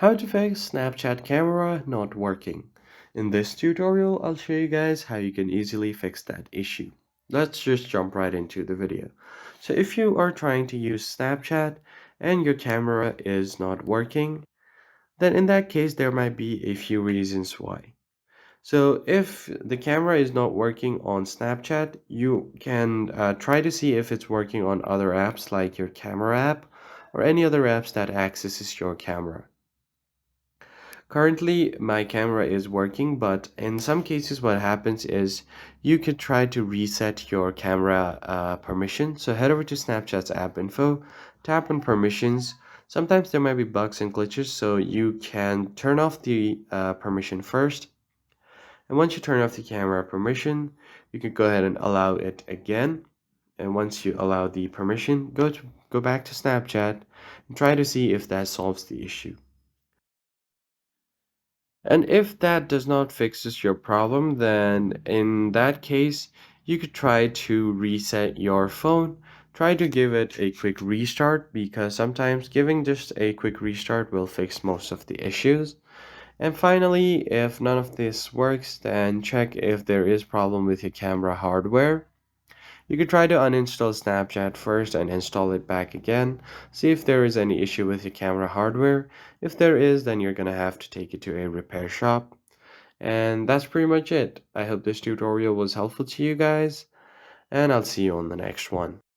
How to fix Snapchat camera not working. In this tutorial, I'll show you guys how you can easily fix that issue. Let's just jump right into the video. So if you are trying to use Snapchat and your camera is not working, then in that case, there might be a few reasons why. So if the camera is not working on Snapchat, you can try to see if it's working on other apps like your camera app or any other apps that accesses your camera. Currently, my camera is working, but in some cases, what happens is you could try to reset your camera permission. So head over to Snapchat's app info, tap on permissions. Sometimes there might be bugs and glitches, so you can turn off the permission first. And once you turn off the camera permission, you can go ahead and allow it again. And once you allow the permission, go back to Snapchat and try to see if that solves the issue. And if that does not fixes your problem, then in that case, you could try to reset your phone. Try to give it a quick restart because sometimes giving just a quick restart will fix most of the issues. And finally, if none of this works, then check if there is problem with your camera hardware. You could try to uninstall Snapchat first and install it back again. See if there is any issue with your camera hardware. If there is, then you're gonna have to take it to a repair shop. And that's pretty much it. I hope this tutorial was helpful to you guys, and I'll see you on the next one.